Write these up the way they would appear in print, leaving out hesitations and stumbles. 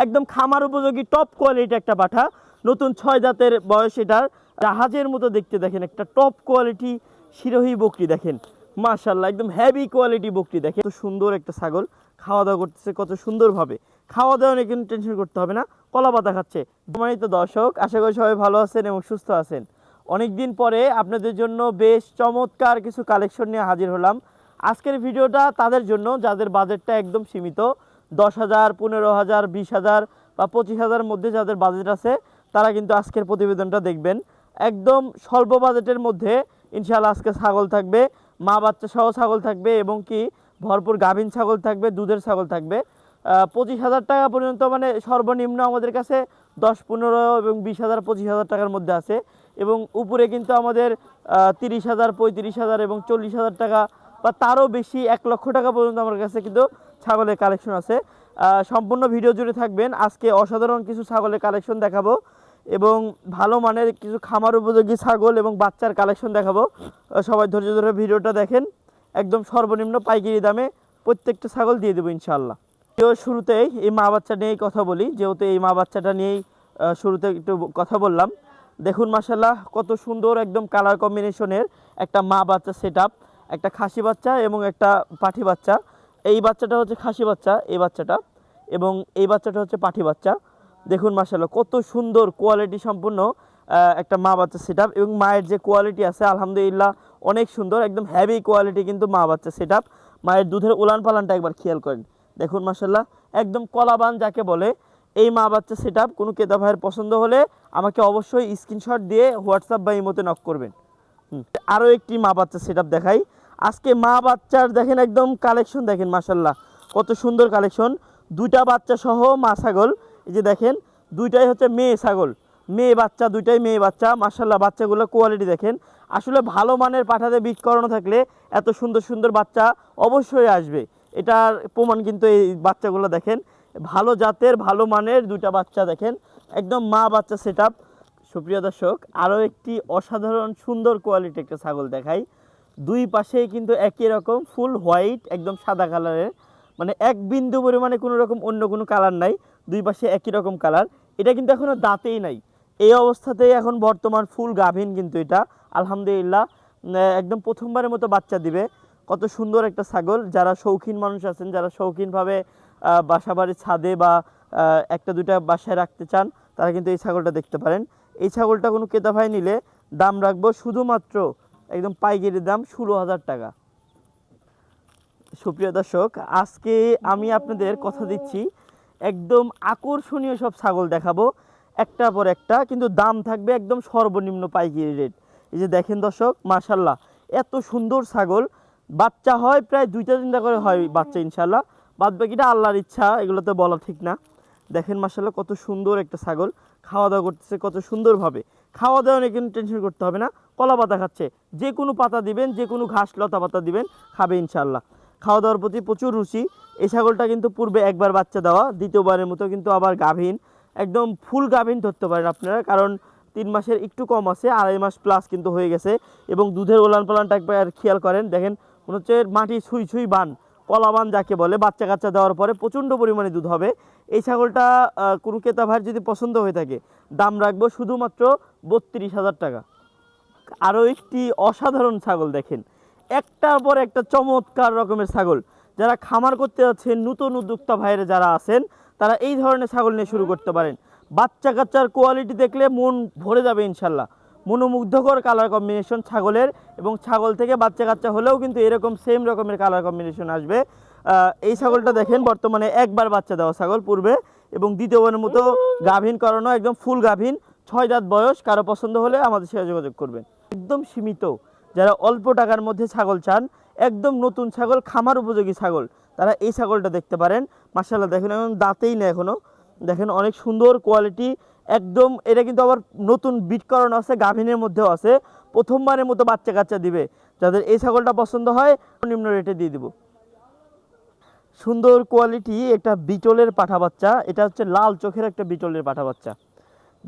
একদম খামার উপযোগী টপ কোয়ালিটি একটা পাঠা, নতুন 6 দাঁতের বয়স এটার। জাহাজের মতো দেখতে, দেখেন একটা টপ কোয়ালিটি শিরোহী বকরি দেখেন, মাশাআল্লাহ একদম হেভি কোয়ালিটি বকরি দেখেন। কত সুন্দর একটা ছাগল, খাওয়া দাওয়া করতেছে কত সুন্দরভাবে, খাওয়া দাওয়া নিয়ে কিন্তু টেনশন করতে হবে না, কলা পাতা খাচ্ছে। সম্মানিত দর্শক, আশা করি সবাই ভালো আছেন এবং সুস্থ আছেন। অনেক দিন পরে আপনাদের জন্য বেশ চমৎকার কিছু কালেকশন নিয়ে হাজির হলাম। আজকের ভিডিওটা তাদের জন্য যাদের বাজেটটা একদম সীমিত, 10,000, 15,000, 20,000 বা 25,000 মধ্যে যাদের বাজেট আছে তারা কিন্তু আজকের প্রতিবেদনটা দেখবেন। একদম স্বল্প বাজেটের মধ্যে ইনশাআল্লাহ আজকে ছাগল থাকবে, মা বাচ্চা সহ ছাগল থাকবে এবং কি ভরপুর গাভীন ছাগল থাকবে, দুধের ছাগল থাকবে। 25,000 টাকা পর্যন্ত, মানে সর্বনিম্ন আমাদের কাছে 10, 15 এবং 20,000, 25,000 টাকার মধ্যে আছে এবং উপরে কিন্তু আমাদের 30,000, 35,000 এবং 40,000 টাকা বা তারও বেশি 1 লক্ষ টাকা পর্যন্ত আমার কাছে কিন্তু ছাগলের কালেকশন আছে। সম্পূর্ণ ভিডিও জুড়ে থাকবেন। আজকে অসাধারণ কিছু ছাগলের কালেকশন দেখাবো এবং ভালো মানের কিছু খামার উপযোগী ছাগল এবং বাচ্চার কালেকশন দেখাবো। সবাই ধৈর্য ধরে ভিডিওটা দেখেন, একদম সর্বনিম্ন পাইকারি দামে প্রত্যেকটা ছাগল দিয়ে দেবো ইনশাআল্লাহ। শুরুতেই এই মা বাচ্চা নিয়েই কথা বলি, যেহেতু এই মা বাচ্চাটা নিয়েই শুরুতে একটু কথা বললাম। দেখুন মাশাআল্লাহ কত সুন্দর একদম কালার কম্বিনেশনের একটা মা বাচ্চা সেটআপ, একটা খাসি বাচ্চা এবং একটা পাঠি বাচ্চা। এই বাচ্চাটা হচ্ছে খাসি বাচ্চা, এই বাচ্চাটা, এবং এই বাচ্চাটা হচ্ছে পাঠি বাচ্চা। দেখুন মাশাআল্লাহ কত সুন্দর কোয়ালিটি সম্পূর্ণ একটা মা বাচ্চা সেটআপ এবং মায়ের যে কোয়ালিটি আছে আলহামদুলিল্লাহ অনেক সুন্দর, একদম হেভি কোয়ালিটি কিন্তু মা বাচ্চা সেটআপ। মায়ের দুধের উলান পালানটা একবার খেয়াল করেন, দেখুন মাশাআল্লাহ একদম কলাবান যাকে বলে। এই মা বাচ্চা সেটআপ কোনো ক্রেতা ভাইয়ের পছন্দ হলে আমাকে অবশ্যই স্ক্রিনশট দিয়ে হোয়াটসঅ্যাপ বা ইমোতে নক করবেন। আরও একটি মা বাচ্চা সেটআপ দেখাই। আজকে মা বাচ্চার দেখেন একদম কালেকশন দেখেন মাশাআল্লাহ কত সুন্দর কালেকশন। দুইটা বাচ্চা সহ মা ছাগল, এই যে দেখেন দুইটাই হচ্ছে মেয়ে ছাগল, মেয়ে বাচ্চা, দুইটাই মেয়ে বাচ্চা। মাশাআল্লাহ বাচ্চাগুলো কোয়ালিটি দেখেন। আসলে ভালো মানের পাঠাতে বীজ করানো থাকলে এত সুন্দর সুন্দর বাচ্চা অবশ্যই আসবে, এটার প্রমাণ কিন্তু এই বাচ্চাগুলো দেখেন। ভালো জাতের ভালো মানের দুইটা বাচ্চা দেখেন, একদম মা বাচ্চা সেটআপ। সুপ্রিয় দর্শক, আরও একটি অসাধারণ সুন্দর কোয়ালিটি একটা ছাগল দেখাই। দুই পাশেই কিন্তু একই রকম ফুল হোয়াইট, একদম সাদা কালারের, মানে এক বিন্দু পরিমাণে কোনো রকম অন্য কোনো কালার নাই, দুই পাশে একই রকম কালার। এটা কিন্তু এখনও দাঁতেই নাই, এই অবস্থাতেই এখন বর্তমান ফুল গাভীন কিন্তু এটা আলহামদুলিল্লাহ একদম প্রথমবারের মতো বাচ্চা দিবে। কত সুন্দর একটা ছাগল। যারা শৌখিন মানুষ আছেন, যারা শৌখিনভাবে বাসা বাড়ির ছাদে বা একটা দুইটা বাসায় রাখতে চান, তারা কিন্তু এই ছাগলটা দেখতে পারেন। এই ছাগলটা কোনো ক্রেতা ভাই নিলে দাম রাখবো শুধুমাত্র একদম পাইকারি দাম 16,000 টাকা। সুপ্রিয় দর্শক, আজকে আমি আপনাদের কথা দিচ্ছি একদম আকর্ষণীয় সব ছাগল দেখাবো, একটা পর একটা, কিন্তু দাম থাকবে একদম সর্বনিম্ন পাইকারি রেট। এই যে দেখেন দর্শক মাশাআল্লাহ এত সুন্দর ছাগল, বাচ্চা হয় প্রায় 2টা 3টা করে হয় বাচ্চা ইনশাআল্লাহ, বাদ বাকিটা আল্লাহর ইচ্ছা, এগুলো তো বলা ঠিক না। দেখেন মাশাআল্লাহ কত সুন্দর একটা ছাগল, খাওয়া দাওয়া করতেছে কত সুন্দরভাবে, খাওয়া দাওয়া নিয়ে কিন্তু টেনশন করতে হবে না, কলা পাতা খাচ্ছে। যে কোনো পাতা দিবেন, যে কোনো ঘাস লতা পাতা দিবেন, খাবে ইনশাআল্লাহ। খাওয়া দাওয়ার প্রতি প্রচুর রুচি। এই ছাগলটা কিন্তু পূর্বে একবার বাচ্চা দেওয়া, দ্বিতীয়বারের মতো কিন্তু আবার গাভীন, একদম ফুল গাভীন ধরতে পারেন আপনারা, কারণ 3 মাসের একটু কম আছে, 2.5 মাস প্লাস কিন্তু হয়ে গেছে। এবং দুধের ওলান পালানটা একবার খেয়াল করেন, দেখেন মনে হচ্ছে মাটি ছুঁই ছুঁই বান, কলাবান যাকে বলে। বাচ্চা কাচ্চা দেওয়ার পরে প্রচণ্ড পরিমাণে দুধ হবে। এই ছাগলটা কোনো ক্রেতা ভাইয়ের যদি পছন্দ হয়ে থাকে দাম রাখবো শুধুমাত্র 32,000 টাকা। আরও একটি অসাধারণ ছাগল দেখেন, একটার পর একটা চমৎকার রকমের ছাগল। যারা খামার করতে যাচ্ছেন, নতুন উদ্যোক্তা ভাইয়েরা যারা আছেন, তারা এই ধরনের ছাগল নিয়ে শুরু করতে পারেন। বাচ্চা কাচ্চার কোয়ালিটি দেখলে মন ভরে যাবে ইনশাল্লাহ। মনোমুগ্ধকর কালার কম্বিনেশন ছাগলের, এবং ছাগল থেকে বাচ্চা কাচ্চা হলেও কিন্তু এরকম সেম রকমের কালার কম্বিনেশন আসবে। এই ছাগলটা দেখেন বর্তমানে একবার বাচ্চা দেওয়া ছাগল পূর্বে, এবং দ্বিতীয়বারের মতো গাভীন করানো, একদম ফুল গাভীন, 6 দাঁত বয়স। কারো পছন্দ হলে আমাদের সাথে যোগাযোগ করবেন। একদম সীমিত, যারা অল্প টাকার মধ্যে ছাগল চান, একদম নতুন ছাগল, খামার উপযোগী ছাগল, তারা এই ছাগলটা দেখতে পারেন। মাশাআল্লাহ দেখেন এখন দাঁতেই নেই এখনও, দেখেন অনেক সুন্দর কোয়ালিটি একদম। এটা কিন্তু আবার নতুন বিট করানো আছে, গাভীনের মধ্যেও আছে, প্রথমবারের মতো বাচ্চা কাচ্চা দিবে। যাদের এই ছাগলটা পছন্দ হয় নিম্ন রেটে দিয়ে দিব। সুন্দর কোয়ালিটি একটা বিটলের পাঠা বাচ্চা, এটা হচ্ছে লাল চোখের একটা বিটলের পাঠা বাচ্চা।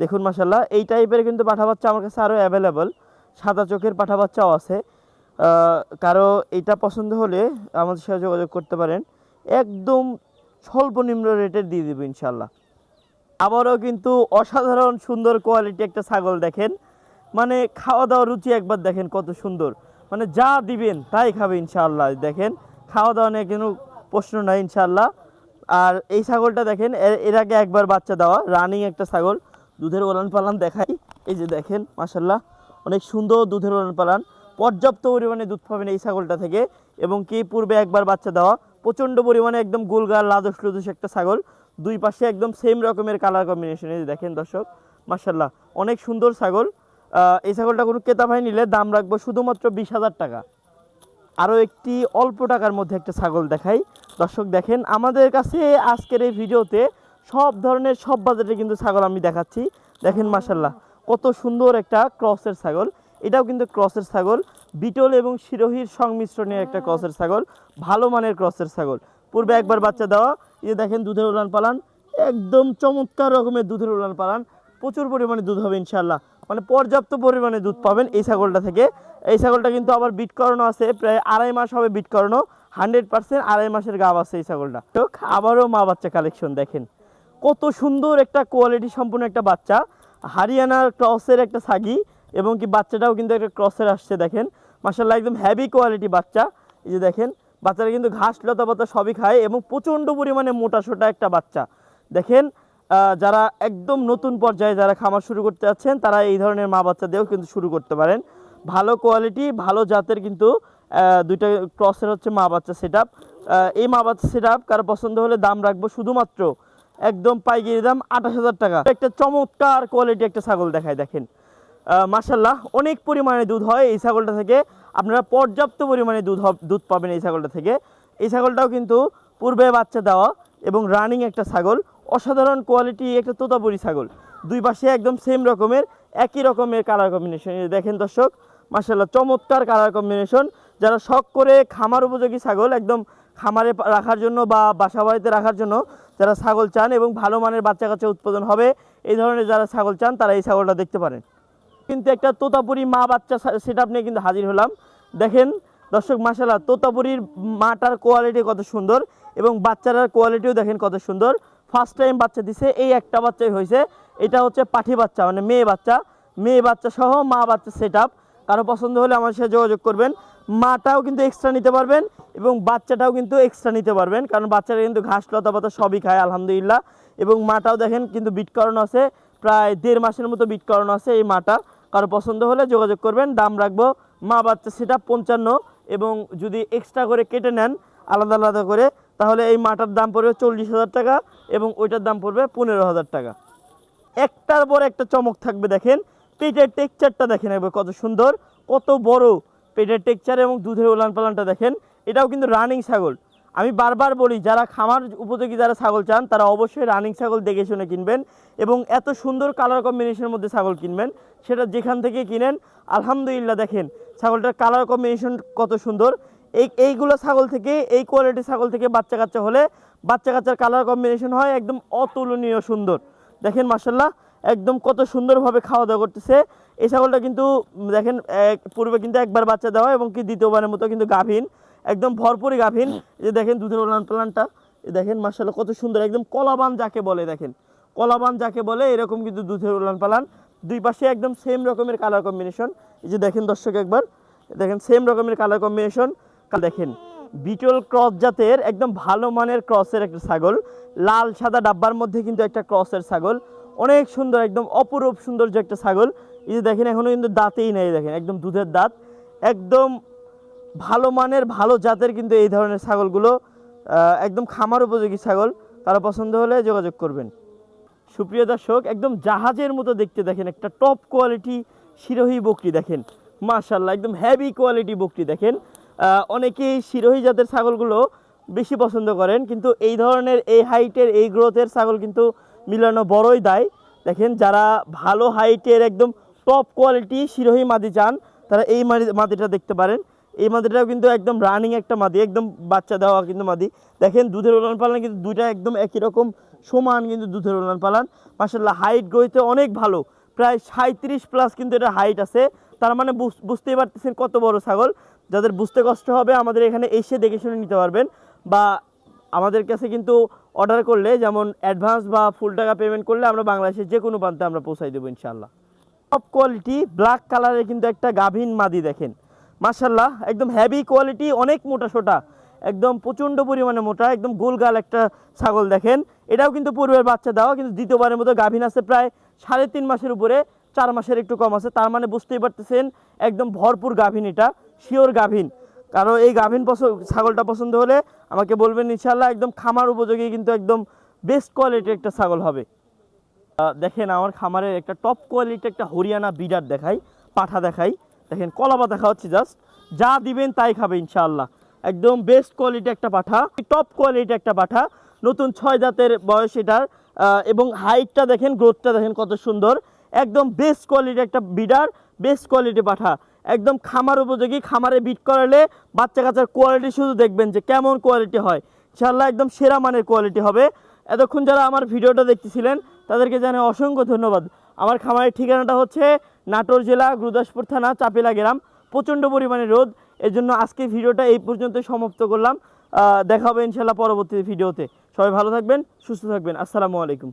দেখুন মাশাআল্লাহ এই টাইপের কিন্তু পাঠা বাচ্চা আমার কাছে আরও অ্যাভেলেবল, সাদা চোখের পাঠা বাচ্চাও আছে। কারো এটা পছন্দ হলে আমাদের সাথে যোগাযোগ করতে পারেন, একদম স্বল্প নিম্ন রেটের দিয়ে দেবো ইনশাআল্লাহ। আবারও কিন্তু অসাধারণ সুন্দর কোয়ালিটি একটা ছাগল দেখেন, মানে খাওয়া দাওয়ার রুচি একবার দেখেন কত সুন্দর, মানে যা দিবেন তাই খাবে ইনশাআল্লাহ। দেখেন খাওয়া দাওয়া নিয়ে কোনো প্রশ্ন নাই ইনশাআল্লাহ। আর এই ছাগলটা দেখেন এর আগে একবার বাচ্চা দেওয়া রানিং একটা ছাগল, দুধের ওলান পালান দেখাই। এই যে দেখেন মাশাআল্লাহ অনেক সুন্দর দুধের ওলান পালান, পর্যাপ্ত পরিমাণে দুধ পাবেন এই ছাগলটা থেকে। এবং কি পূর্বে একবার বাচ্চা দেওয়া, প্রচণ্ড পরিমাণে একদম গোলগাল লাদুস লুদুস একটা ছাগল, দুই পাশে একদম সেম রকমের কালার কম্বিনেশন। এই যে দেখেন দর্শক মাশাআল্লাহ অনেক সুন্দর ছাগল। এই ছাগলটা কোনো ক্রেতা ভাই নিলে দাম রাখবো শুধুমাত্র 20,000 টাকা। আরও একটি অল্প টাকার মধ্যে একটা ছাগল দেখাই দর্শক। দেখেন আমাদের কাছে আজকের এই ভিডিওতে সব ধরনের সব বাজেটে কিন্তু ছাগল আমি দেখাচ্ছি। দেখেন মাশাআল্লাহ কত সুন্দর একটা ক্রসের ছাগল, এটাও কিন্তু ক্রসের ছাগল, বিটল এবং শিরোহীর সংমিশ্রণের একটা ক্রসের ছাগল, ভালো মানের ক্রসের ছাগল। পূর্বে একবার বাচ্চা দেওয়া। এই যে দেখেন দুধের উলান পালান, একদম চমৎকার রকমের দুধের উলান পালান, প্রচুর পরিমাণে দুধ হবে ইনশাআল্লাহ, মানে পর্যাপ্ত পরিমাণে দুধ পাবেন এই ছাগলটা থেকে। এই ছাগলটা কিন্তু আবার বিট করানো আছে, প্রায় 2.5 মাস হবে বিট করানো, 100% 2.5 মাসের গাব আছে এই ছাগলটা। তো আবারও মা বাচ্চা কালেকশন দেখেন কত সুন্দর একটা কোয়ালিটি সম্পূর্ণ একটা বাচ্চা, হারিয়ানার ক্রসের একটা ছাগি, এবং কি বাচ্চাটাও কিন্তু একটা ক্রসের আসছে। দেখেন মাশাআল্লাহ একদম হেভি কোয়ালিটি বাচ্চা। এই যে দেখেন বাচ্চারা কিন্তু ঘাস লতা পাতা সবই খায় এবং প্রচণ্ড পরিমাণে মোটা সোটা একটা বাচ্চা। দেখেন যারা একদম নতুন পর্যায়ে যারা খামার শুরু করতে যাচ্ছেন তারা এই ধরনের মা বাচ্চা দিয়েও কিন্তু শুরু করতে পারেন। ভালো কোয়ালিটি ভালো জাতের কিন্তু দুইটা ক্রসের হচ্ছে মা বাচ্চা সেট আপ। এই মা বাচ্চা সেট আপ কারো পছন্দ হলে দাম রাখবো শুধুমাত্র একদম পাইকারি দাম 28,000 টাকা। একটা চমৎকার কোয়ালিটি একটা ছাগল দেখায় দেখেন মাশাআল্লাহ অনেক পরিমাণে দুধ হয় এই ছাগলটা থেকে, আপনারা পর্যাপ্ত পরিমাণে দুধ পাবেন এই ছাগলটা থেকে। এই ছাগলটাও কিন্তু পূর্বে বাচ্চা দেওয়া এবং রানিং একটা ছাগল, অসাধারণ কোয়ালিটি একটা তোতাপুরি ছাগল, দুই পাশে একদম সেম রকমের একই রকমের কালার কম্বিনেশন। দেখেন দর্শক মাশাআল্লাহ চমৎকার কালার কম্বিনেশন। যারা শখ করে খামার উপযোগী ছাগল একদম খামারে রাখার জন্য বা বাসা বাড়িতে রাখার জন্য যারা ছাগল চান এবং ভালো মানের বাচ্চা কাচ্চা উৎপাদন হবে এই ধরনের যারা ছাগল চান তারা এই ছাগলটা দেখতে পারেন। কিন্তু একটা তোতাপুরি মা বাচ্চা সেট আপ নিয়ে কিন্তু হাজির হলাম। দেখেন দর্শক মাশাআল্লাহ তোতাপুরির মাটার কোয়ালিটি কত সুন্দর এবং বাচ্চাটার কোয়ালিটিও দেখেন কত সুন্দর। ফার্স্ট টাইম বাচ্চা দিছে, এই একটা বাচ্চাই হয়েছে, এটা হচ্ছে পাঠি বাচ্চা মানে মেয়ে বাচ্চা সহ মা বাচ্চা সেট আপ। কারো পছন্দ হলে আমার সাথে যোগাযোগ করবেন। মাটাও কিন্তু এক্সট্রা নিতে পারবেন এবং বাচ্চাটাও কিন্তু এক্সট্রা নিতে পারবেন, কারণ বাচ্চারা কিন্তু ঘাস লতা পাতা সবই খায় আলহামদুলিল্লাহ। এবং মাটাও দেখেন কিন্তু বিট করানো আছে, প্রায় 1.5 মাসের মতো বিট করানো আছে এই মাটা। কারো পছন্দ হলে যোগাযোগ করবেন। দাম রাখবো মা বাচ্চা সেটা 55, এবং যদি এক্সট্রা করে কেটে নেন আলাদা আলাদা করে তাহলে এই মাটার দাম পড়বে 40,000 টাকা এবং ওইটার দাম পড়বে 15,000 টাকা। একটার পর একটা চমক থাকবে। দেখেন পেটের টেক্সচারটা দেখেন একবার কত সুন্দর, কত বড় পেটের টেক্সচার এবং দুধের উলান পালানটা দেখেন। এটাও কিন্তু রানিং ছাগল। আমি বারবার বলি যারা খামার উপযোগী যারা ছাগল চান তারা অবশ্যই রানিং ছাগল দেখে শুনে কিনবেন এবং এত সুন্দর কালার কম্বিনেশনের মধ্যে ছাগল কিনবেন, সেটা যেখান থেকে কিনেন। আলহামদুলিল্লাহ দেখেন ছাগলটার কালার কম্বিনেশন কত সুন্দর। এইগুলো ছাগল থেকে এই কোয়ালিটির ছাগল থেকে বাচ্চা কাচ্চা হলে বাচ্চা কাচ্চার কালার কম্বিনেশন হয় একদম অতুলনীয় সুন্দর। দেখেন মাশাআল্লাহ একদম কত সুন্দরভাবে খাওয়া দাওয়া করতেছে এই ছাগলটা। কিন্তু দেখেন পূর্বে কিন্তু একবার বাচ্চা দেওয়া এবং কি দ্বিতীয়বারের মতো কিন্তু গাভীন, একদম ভরপুরই গাভীন। যে দেখেন দুধের উলান পালানটা দেখেন মাশাআল্লাহ কত সুন্দর, একদম কলাবান যাকে বলে, দেখেন কলাবান যাকে বলে এরকম কিন্তু দুধের উলান পালান, দুই পাশে একদম সেম রকমের কালার কম্বিনেশন। এই যে দেখেন দর্শক একবার দেখেন সেম রকমের কালার কম্বিনেশন। দেখেন বিটল ক্রস জাতের একদম ভালো মানের ক্রসের একটা ছাগল, লাল সাদা ডাব্বার মধ্যে কিন্তু একটা ক্রসের ছাগল, অনেক সুন্দর একদম অপরূপ সুন্দর যে একটা ছাগল। এই যে দেখেন এখনো কিন্তু দাঁতেই নেই, দেখেন একদম দুধের দাঁত, একদম ভালো মানের ভালো জাতের কিন্তু এই ধরনের ছাগলগুলো একদম খামার উপযোগী ছাগল। কারো পছন্দ হলে যোগাযোগ করবেন। সুপ্রিয় দর্শক একদম জাহাজের মতো দেখতে দেখেন একটা টপ কোয়ালিটি শিরোহী বকরি দেখেন মাশাআল্লাহ একদম হেভি কোয়ালিটি বকরি দেখেন। অনেকেই শিরোহী জাতের ছাগলগুলো বেশি পছন্দ করেন, কিন্তু এই ধরনের এই হাইটের এই গ্রোথের ছাগল কিন্তু মিলানো বড়ই দায়। দেখেন যারা ভালো হাইটের একদম টপ কোয়ালিটি শিরোহী মাদি চান তারা এই মাদিটা দেখতে পারেন। এই মাদিটাও কিন্তু একদম রানিং একটা মাদি, একদম বাচ্চা দেওয়া কিন্তু মাদি। দেখেন দুধের উলান পালান কিন্তু দুইটা একদম একই রকম সমান কিন্তু দুধের উলান পালান। মাশাআল্লাহ হাইট গ্রোথে অনেক ভালো, প্রায় 37+ কিন্তু এটা হাইট আছে। তার মানে বুঝতেই পারতেছেন কত বড় ছাগল। যাদের বুঝতে কষ্ট হবে আমাদের এখানে এসে দেখে শুনে নিতে পারবেন, বা আমাদের কাছে কিন্তু অর্ডার করলে, যেমন অ্যাডভান্স বা ফুল টাকা পেমেন্ট করলে আমরা বাংলাদেশের যে কোনো প্রান্তে আমরা পৌঁছাই দেবো ইনশাআল্লাহ। টপ কোয়ালিটি ব্ল্যাক কালারের কিন্তু একটা গাভীন মাদি দেখেন, মাশাআল্লাহ একদম হেভি কোয়ালিটি, অনেক মোটা সোটা, একদম প্রচণ্ড পরিমাণে মোটা, একদম গোলগাল একটা ছাগল দেখেন। এটাও কিন্তু পূর্বের বাচ্চা দেওয়া, কিন্তু দ্বিতীয়বারের মতো গাভীন আছে প্রায় 3.5 মাসের উপরে, 4 মাসের একটু কম আছে, তার মানে বুঝতেই পারতেছেন একদম ভরপুর গাভীন, এটা শিওর গাভীন। কারণ এই গাভীন ছাগলটা পছন্দ হলে আমাকে বলবেন ইনশাআল্লাহ, একদম খামার উপযোগী, কিন্তু একদম বেস্ট কোয়ালিটির একটা ছাগল হবে। দেখেন আমার খামারের একটা টপ কোয়ালিটির একটা হরিয়ানা বিডার দেখাই, পাঠা দেখাই, দেখেন কলাপা দেখা হচ্ছে, জাস্ট যা দিবেন তাই খাবে ইনশাআল্লাহ। একদম বেস্ট কোয়ালিটি একটা পাঠা, টপ কোয়ালিটি একটা পাঠা, নতুন 6 দাঁতের বয়স এটার। এবং হাইটটা দেখেন, গ্রোথটা দেখেন কত সুন্দর, একদম বেস্ট কোয়ালিটি একটা বিডার, বেস্ট কোয়ালিটি পাঠা, একদম খামার উপযোগী। খামারে বিট করালে বাচ্চা কাচ্চার কোয়ালিটি শুধু দেখবেন যে কেমন কোয়ালিটি হয়, ইনশাআল্লাহ একদম সেরা মানের কোয়ালিটি হবে। এতক্ষণ যারা আমার ভিডিওটা দেখতেছিলেন তাদেরকে জানাই অসংখ্য ধন্যবাদ। আমার খামারের ঠিকানাটা হচ্ছে নাটোর জেলা গুরুদাসপুর থানা চাপিলা গ্রাম, প্রচণ্ড পরিমাণে রোদ, এর জন্য আজকে ভিডিওটা এই পর্যন্ত সমাপ্ত করলাম। দেখা হবে ইনশাআল্লাহ পরবর্তী ভিডিওতে। সবাই ভালো থাকবেন, সুস্থ থাকবেন, আসসালামু আলাইকুম।